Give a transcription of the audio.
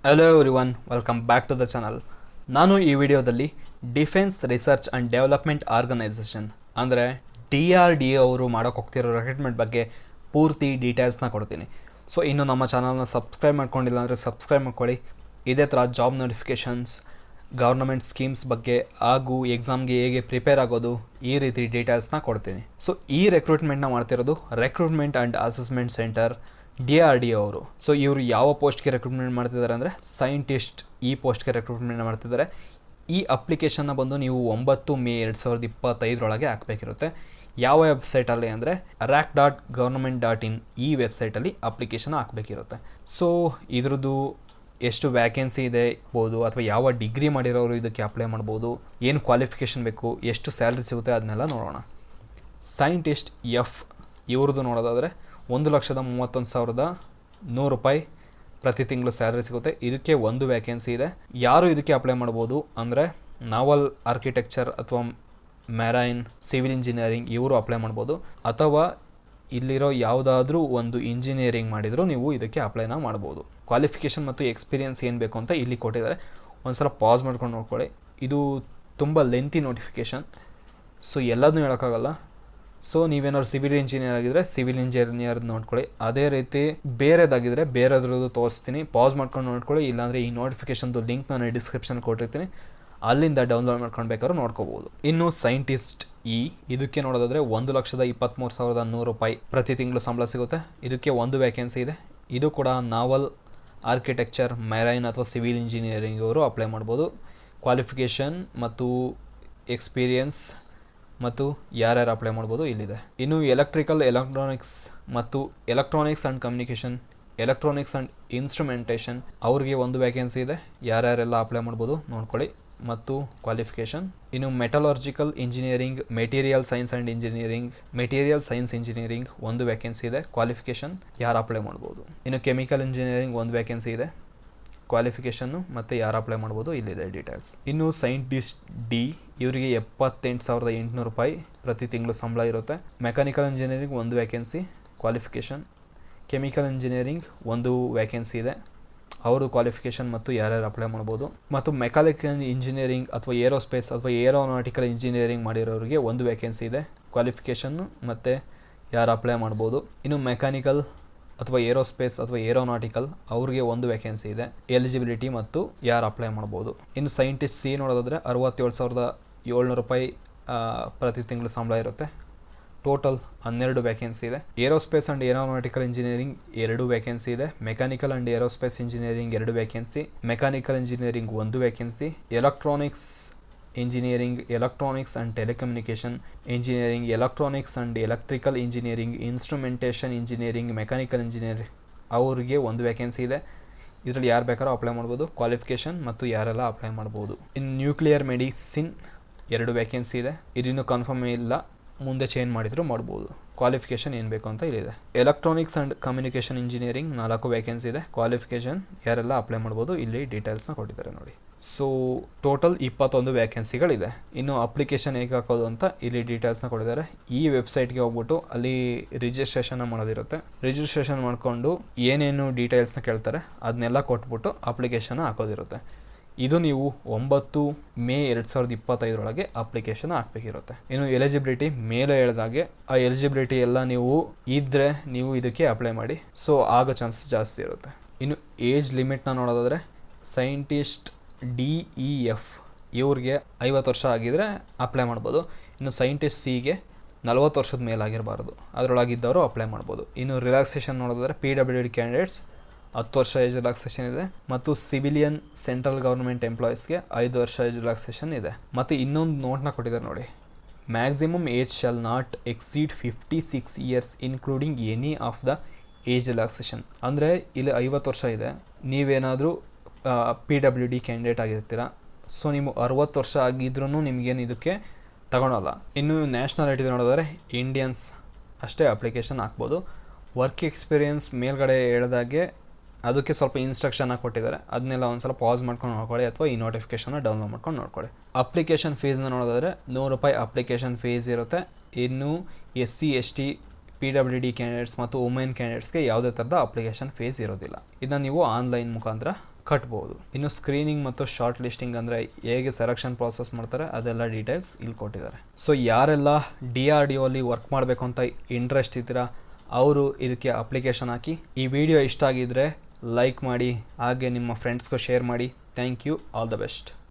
Hello everyone, welcome back to the channel. ನಾನು ಈ ವಿಡಿಯೋದಲ್ಲಿ defence research and development organisation ಅಂದರೆ DRDO ಅವರು ಮಾಡೋಕ್ಕೆ ಹೋಗ್ತಿರೋ ರಿಕ್ರೂಟ್ಮೆಂಟ್ ಬಗ್ಗೆ ಪೂರ್ತಿ ಡೀಟೇಲ್ಸ್ನ ಕೊಡ್ತೀನಿ. ಸೊ ಇನ್ನು ನಮ್ಮ ಚಾನಲ್ನ ಸಬ್ಸ್ಕ್ರೈಬ್ ಮಾಡ್ಕೊಂಡಿಲ್ಲ ಅಂದರೆ ಸಬ್ಸ್ಕ್ರೈಬ್ ಮಾಡ್ಕೊಳ್ಳಿ. ಇದೇ ಥರ ಜಾಬ್ ನೋಟಿಫಿಕೇಷನ್ಸ್, ಗೌರ್ನಮೆಂಟ್ ಸ್ಕೀಮ್ಸ್ ಬಗ್ಗೆ ಹಾಗೂ ಎಕ್ಸಾಮ್ಗೆ ಹೇಗೆ ಪ್ರಿಪೇರ್ ಆಗೋದು, ಈ ರೀತಿ ಡೀಟೇಲ್ಸ್ನ ಕೊಡ್ತೀನಿ. ಸೊ ಈ ರಿಕ್ರೂಟ್ಮೆಂಟ್ನ ಮಾಡ್ತಿರೋದು recruitment and assessment centre DRDO ಅವರು. ಸೊ ಇವರು ಯಾವ ಪೋಸ್ಟ್ಗೆ ರೆಕ್ರೂಟ್ಮೆಂಟ್ ಮಾಡ್ತಿದ್ದಾರೆ ಅಂದರೆ ಸೈಂಟಿಸ್ಟ್ ಈ ಪೋಸ್ಟ್ಗೆ ರೆಕ್ರೂಟ್ಮೆಂಟ್ ಮಾಡ್ತಿದ್ದಾರೆ. ಈ ಅಪ್ಲಿಕೇಶನ್ನ ಬಂದು ನೀವು 9 ಮೇ 2025 ಹಾಕಬೇಕಿರುತ್ತೆ. ಯಾವ ವೆಬ್ಸೈಟಲ್ಲಿ ಅಂದರೆ rack.government.in ಈ ವೆಬ್ಸೈಟಲ್ಲಿ ಅಪ್ಲಿಕೇಶನ್ ಹಾಕಬೇಕಿರುತ್ತೆ. ಸೊ ಇದ್ರದ್ದು ಎಷ್ಟು ವ್ಯಾಕೆನ್ಸಿ ಇದೆ ಇರ್ಬೋದು, ಅಥವಾ ಯಾವ ಡಿಗ್ರಿ ಮಾಡಿರೋರು ಇದಕ್ಕೆ ಅಪ್ಲೈ ಮಾಡ್ಬೋದು, ಏನು ಕ್ವಾಲಿಫಿಕೇಷನ್ ಬೇಕು, ಎಷ್ಟು ಸ್ಯಾಲ್ರಿ ಸಿಗುತ್ತೆ ಅದನ್ನೆಲ್ಲ ನೋಡೋಣ. ಸೈಂಟಿಸ್ಟ್ ಇವ್ರದ್ದು ನೋಡೋದಾದರೆ 1,31,100 ಪ್ರತಿ ತಿಂಗಳು ಸ್ಯಾಲರಿ ಸಿಗುತ್ತೆ. ಇದಕ್ಕೆ ಒಂದು ವ್ಯಾಕೆನ್ಸಿ ಇದೆ. ಯಾರು ಇದಕ್ಕೆ ಅಪ್ಲೈ ಮಾಡ್ಬೋದು ಅಂದರೆ ನಾವಲ್ ಆರ್ಕಿಟೆಕ್ಚರ್ ಅಥವಾ ಮೆರೈನ್, ಸಿವಿಲ್ ಇಂಜಿನಿಯರಿಂಗ್ ಇವರು ಅಪ್ಲೈ ಮಾಡ್ಬೋದು, ಅಥವಾ ಇಲ್ಲಿರೋ ಯಾವುದಾದ್ರೂ ಒಂದು ಇಂಜಿನಿಯರಿಂಗ್ ಮಾಡಿದರೂ ನೀವು ಇದಕ್ಕೆ ಅಪ್ಲೈನ ಮಾಡ್ಬೋದು. ಕ್ವಾಲಿಫಿಕೇಷನ್ ಮತ್ತು ಎಕ್ಸ್ಪೀರಿಯನ್ಸ್ ಏನು ಬೇಕು ಅಂತ ಇಲ್ಲಿ ಕೊಟ್ಟಿದ್ದಾರೆ. ಒಂದ್ಸಲ ಪಾಸ್ ಮಾಡ್ಕೊಂಡು ನೋಡ್ಕೊಳ್ಳಿ. ಇದು ತುಂಬ ಲೆಂತಿ ನೋಟಿಫಿಕೇಷನ್, ಸೊ ಎಲ್ಲದನ್ನೂ ಹೇಳೋಕ್ಕಾಗಲ್ಲ. ಸೊ ನೀವೇನಾದ್ರು ಸಿವಿಲ್ ಇಂಜಿನಿಯರ್ ಆಗಿದ್ದರೆ ಸಿವಿಲ್ ಇಂಜಿನಿಯರ್ ನೋಡ್ಕೊಳ್ಳಿ. ಅದೇ ರೀತಿ ಬೇರೆದಾಗಿದ್ದರೆ ಬೇರೆದ್ರದ್ದು ತೋರಿಸ್ತೀನಿ, ಪಾಸ್ ಮಾಡ್ಕೊಂಡು ನೋಡ್ಕೊಳ್ಳಿ. ಇಲ್ಲಾಂದರೆ ಈ ನೋಟಿಫಿಕೇಷನ್ದು ಲಿಂಕ್ ನಾನು ಡಿಸ್ಕ್ರಿಪ್ಷನ್ ಕೊಟ್ಟಿರ್ತೀನಿ, ಅಲ್ಲಿಂದ ಡೌನ್ಲೋಡ್ ಮಾಡ್ಕೊಂಡು ಬೇಕಾದ್ರೂ ನೋಡ್ಕೋಬೋದು. ಇನ್ನು ಸೈಂಟಿಸ್ಟ್ ಇದಕ್ಕೆ ನೋಡೋದಾದರೆ 1,23,100 ಪ್ರತಿ ತಿಂಗಳು ಸಂಬಳ ಸಿಗುತ್ತೆ. ಇದಕ್ಕೆ ಒಂದು ವ್ಯಾಕೆನ್ಸಿ ಇದೆ. ಇದು ಕೂಡ ನಾವಲ್ ಆರ್ಕಿಟೆಕ್ಚರ್, ಮೆರೈನ್ ಅಥವಾ ಸಿವಿಲ್ ಇಂಜಿನಿಯರಿಂಗ್ ಅವರು ಅಪ್ಲೈ ಮಾಡ್ಬೋದು. ಕ್ವಾಲಿಫಿಕೇಷನ್ ಮತ್ತು ಎಕ್ಸ್ಪೀರಿಯನ್ಸ್ ಮತ್ತು ಯಾರ್ಯಾರು ಅಪ್ಲೈ ಮಾಡ್ಬೋದು ಇಲ್ಲಿದೆ. ಇನ್ನು electronics and communication, electronics and instrumentation ಅವ್ರಿಗೆ ಒಂದು ವ್ಯಾಕೆನ್ಸಿ ಇದೆ. ಯಾರ್ಯಾರೆಲ್ಲ ಅಪ್ಲೈ ಮಾಡ್ಬೋದು ನೋಡ್ಕೊಳ್ಳಿ. ಮತ್ತು ಕ್ವಾಲಿಫಿಕೇಷನ್. ಇನ್ನು metallurgical engineering, material science engineering ಒಂದು ವ್ಯಾಕೆನ್ಸಿ ಇದೆ. ಕ್ವಾಲಿಫಿಕೇಷನ್ ಯಾರು ಅಪ್ಲೈ ಮಾಡ್ಬೋದು. ಇನ್ನು ಕೆಮಿಕಲ್ ಇಂಜಿನಿಯರಿಂಗ್ ಒಂದು ವ್ಯಾಕೆನ್ಸಿ ಇದೆ. ಕ್ವಾಲಿಫಿಕೇಷನ್ನು ಮತ್ತು ಯಾರು ಅಪ್ಲೈ ಮಾಡ್ಬೋದು ಇಲ್ಲಿದೆ ಡೀಟೇಲ್ಸ್. ಇನ್ನು ಸೈಂಟಿಸ್ಟ್ ಇವರಿಗೆ 78,800 ಪ್ರತಿ ತಿಂಗಳು ಸಂಬಳ ಇರುತ್ತೆ. ಮೆಕ್ಯಾನಿಕಲ್ ಇಂಜಿನಿಯರಿಂಗ್ ಒಂದು ವ್ಯಾಕೆನ್ಸಿ, ಕ್ವಾಲಿಫಿಕೇಷನ್. ಕೆಮಿಕಲ್ ಇಂಜಿನಿಯರಿಂಗ್ ಒಂದು ವ್ಯಾಕೆನ್ಸಿ ಇದೆ, ಅವರು ಕ್ವಾಲಿಫಿಕೇಷನ್ ಮತ್ತು ಯಾರ್ಯಾರು ಅಪ್ಲೈ ಮಾಡ್ಬೋದು. ಮತ್ತು ಮೆಕ್ಯಾನಿಕಲ್ ಇಂಜಿನಿಯರಿಂಗ್ ಅಥವಾ ಏರೋಸ್ಪೇಸ್ ಅಥವಾ ಏರೋನಾಟಿಕಲ್ ಇಂಜಿನಿಯರಿಂಗ್ ಮಾಡಿರೋರಿಗೆ ಒಂದು ವ್ಯಾಕೆನ್ಸಿ ಇದೆ. ಕ್ವಾಲಿಫಿಕೇಷನ್ನು ಮತ್ತು ಯಾರು ಅಪ್ಲೈ ಮಾಡ್ಬೋದು. ಇನ್ನು ಮೆಕ್ಯಾನಿಕಲ್ ಅಥವಾ ಏರೋಸ್ಪೇಸ್ ಅಥವಾ ಏರೋನಾಟಿಕಲ್ ಅವ್ರಿಗೆ ಒಂದು ವ್ಯಾಕೆನ್ಸಿ ಇದೆ. ಎಲಿಜಿಬಿಲಿಟಿ ಮತ್ತು ಯಾರು ಅಪ್ಲೈ ಮಾಡ್ಬೋದು. ಇನ್ನು ಸೈಂಟಿಸ್ಟ್ ನೋಡೋದಾದರೆ 67,700 ಪ್ರತಿ ತಿಂಗಳು ಸಂಬಳ ಇರುತ್ತೆ. ಟೋಟಲ್ 12 ವ್ಯಾಕೆನ್ಸಿ ಇದೆ. Aerospace and aeronautical engineering 2 vacancy ಇದೆ. Mechanical and aerospace engineering 2 vacancy. Mechanical engineering 1 vacancy. Electronics engineering, electronics and telecommunication engineering, electronics and electrical engineering, instrumentation engineering, mechanical engineering ಅವ್ರಿಗೆ ಒಂದು ವ್ಯಾಕೆನ್ಸಿ ಇದೆ. ಇದರಲ್ಲಿ ಯಾರು ಬೇಕಾದ್ರೂ ಅಪ್ಲೈ ಮಾಡ್ಬೋದು. Qualification ಮತ್ತು ಯಾರೆಲ್ಲ ಅಪ್ಲೈ ಮಾಡ್ಬೋದು. ಇನ್ನು ನ್ಯೂಕ್ಲಿಯರ್ ಮೆಡಿಸಿನ್ 2 ವ್ಯಾಕೆನ್ಸಿ ಇದೆ. ಇದಿನ್ನೂ ಕನ್ಫರ್ಮ್ ಇಲ್ಲ, ಮುಂದೆ ಚೇಂಜ್ ಮಾಡಿದರೂ ಮಾಡ್ಬೋದು. ಕ್ವಾಲಿಫಿಕೇಷನ್ ಏನು ಬೇಕು ಅಂತ ಇಲ್ಲಿದೆ. Electronics and communication engineering 4 vacancy ಇದೆ. ಕ್ವಾಲಿಫಿಕೇಷನ್ ಯಾರೆಲ್ಲ ಅಪ್ಲೈ ಮಾಡ್ಬೋದು ಇಲ್ಲಿ ಡೀಟೇಲ್ಸ್ನ ಕೊಟ್ಟಿದ್ದಾರೆ ನೋಡಿ. So total 21 ವ್ಯಾಕೆನ್ಸಿಗಳಿದೆ. ಇನ್ನು ಅಪ್ಲಿಕೇಶನ್ ಹೇಗೆ ಹಾಕೋದು ಅಂತ ಇಲ್ಲಿ ಡೀಟೇಲ್ಸ್ನ ಕೊಟ್ಟಿದ್ದಾರೆ. ಈ ವೆಬ್ಸೈಟ್ಗೆ ಹೋಗ್ಬಿಟ್ಟು ಅಲ್ಲಿ ರಿಜಿಸ್ಟ್ರೇಷನ್ ಮಾಡೋದಿರುತ್ತೆ. ರಿಜಿಸ್ಟ್ರೇಷನ್ ಮಾಡಿಕೊಂಡು ಏನೇನು ಡೀಟೇಲ್ಸ್ನ ಕೇಳ್ತಾರೆ ಅದನ್ನೆಲ್ಲ ಕೊಟ್ಬಿಟ್ಟು ಅಪ್ಲಿಕೇಶನ್ ಹಾಕೋದಿರುತ್ತೆ. ಇದು ನೀವು 9 ಮೇ 2025 ಅಪ್ಲಿಕೇಶನ್ ಹಾಕಬೇಕಿರುತ್ತೆ. ಇನ್ನು ಎಲಿಜಿಬಿಲಿಟಿ ಮೇಲೆ ಹೇಳಿದಾಗೆ ಆ ಎಲಿಜಿಬಿಲಿಟಿ ಎಲ್ಲ ನೀವು ಇದ್ದರೆ ನೀವು ಇದಕ್ಕೆ ಅಪ್ಲೈ ಮಾಡಿ. ಸೊ ಆಗೋ ಚಾನ್ಸಸ್ ಜಾಸ್ತಿ ಇರುತ್ತೆ. ಇನ್ನು ಏಜ್ ಲಿಮಿಟ್ನ ನೋಡೋದಾದರೆ ಸೈಂಟಿಸ್ಟ್ DEF ಇವ್ರಿಗೆ 50 ವರ್ಷ ಆಗಿದ್ರೆ ಅಪ್ಲೈ ಮಾಡ್ಬೋದು. ಇನ್ನು ಸೈಂಟಿಸ್ಟ್ ಗೆ 40 ವರ್ಷದ ಮೇಲಾಗಿರಬಾರ್ದು, ಅದರೊಳಗಿದ್ದವರು ಅಪ್ಲೈ ಮಾಡ್ಬೋದು. ಇನ್ನು ರಿಲ್ಯಾಕ್ಸೇಷನ್ ನೋಡೋದಾದರೆ PWD ಕ್ಯಾಂಡಿಡೇಟ್ಸ್ 10 ವರ್ಷ ಏಜ್ ರಿಲ್ಯಾಕ್ಸೇಷನ್ ಇದೆ. ಮತ್ತು ಸಿವಿಲಿಯನ್ ಸೆಂಟ್ರಲ್ ಗೌರ್ಮೆಂಟ್ ಎಂಪ್ಲಾಯೀಸ್ಗೆ 5 ವರ್ಷ ಏಜ್ ರಿಲ್ಯಾಕ್ಸೇಷನ್ ಇದೆ. ಮತ್ತು ಇನ್ನೊಂದು ನೋಟ್ನ ಕೊಟ್ಟಿದ್ದಾರೆ ನೋಡಿ, maximum age shall not exceed 56 years including any of the age relaxation. ಅಂದರೆ ಇಲ್ಲಿ 50 ವರ್ಷ ಇದೆ, ನೀವೇನಾದರೂ PWD ಕ್ಯಾಂಡಿಡೇಟ್ ಆಗಿರ್ತೀರ. ಸೊ ನೀವು 60 ವರ್ಷ ಆಗಿದ್ರೂ ನಿಮಗೇನು ಇದಕ್ಕೆ ತಗೊಳಲ್ಲ. ಇನ್ನು ನ್ಯಾಷನಾಲಿಟಿ ನೋಡಿದರೆ ಇಂಡಿಯನ್ಸ್ ಅಷ್ಟೇ ಅಪ್ಲಿಕೇಶನ್ ಹಾಕ್ಬೋದು. ವರ್ಕ್ ಎಕ್ಸ್ಪೀರಿಯನ್ಸ್ ಮೇಲ್ಗಡೆ ಹೇಳಿದಾಗೆ ಅದಕ್ಕೆ ಸ್ವಲ್ಪ ಇನ್ಸ್ಟ್ರಕ್ಷನ್ನ ಕೊಟ್ಟಿದ್ದಾರೆ, ಅದನ್ನೆಲ್ಲ ಒಂದ್ಸಲ ಪಾಸ್ ಮಾಡ್ಕೊಂಡು ನೋಡ್ಕೊಳ್ಳಿ, ಅಥವಾ ಈ ನೋಟಿಫಿಕೇಷನ್ನ ಡೌನ್ಲೋಡ್ ಮಾಡ್ಕೊಂಡು ನೋಡ್ಕೊಳ್ಳಿ. ಅಪ್ಲಿಕೇಶನ್ ಫೀಸ್ನ ನೋಡಿದ್ರೆ ₹100 ಅಪ್ಲಿಕೇಶನ್ ಫೀಸ್ ಇರುತ್ತೆ. ಇನ್ನು SC ST PWD ಕ್ಯಾಂಡಿಡೇಟ್ಸ್ ಮತ್ತು ವುಮೆನ್ ಕ್ಯಾಂಡಿಡೇಟ್ಸ್ಗೆ ಯಾವುದೇ ಥರದ ಅಪ್ಲಿಕೇಶನ್ ಫೀಸ್ ಇರೋದಿಲ್ಲ. ಇದನ್ನು ನೀವು ಆನ್ಲೈನ್ ಮುಖಾಂತರ ಕಟ್ಬೋದು. ಇನ್ನು ಸ್ಕ್ರೀನಿಂಗ್ ಮತ್ತು ಶಾರ್ಟ್ ಲಿಸ್ಟಿಂಗ್ ಅಂದರೆ ಹೇಗೆ ಸೆಲೆಕ್ಷನ್ ಪ್ರಾಸೆಸ್ ಮಾಡ್ತಾರೆ ಅದೆಲ್ಲ ಡೀಟೇಲ್ಸ್ ಇಲ್ಲಿ ಕೊಟ್ಟಿದ್ದಾರೆ. ಸೊ ಯಾರೆಲ್ಲ DRDO ಅಲ್ಲಿ ವರ್ಕ್ ಮಾಡಬೇಕು ಅಂತ ಇಂಟ್ರೆಸ್ಟ್ ಇದ್ದೀರಾ ಅವರು ಇದಕ್ಕೆ ಅಪ್ಲಿಕೇಶನ್ ಹಾಕಿ. ಈ ವಿಡಿಯೋ ಇಷ್ಟ ಆಗಿದ್ರೆ ಲೈಕ್ ಮಾಡಿ, ಹಾಗೆ ನಿಮ್ಮ ಫ್ರೆಂಡ್ಸ್ಗೂ ಶೇರ್ ಮಾಡಿ. Thank you. All the best.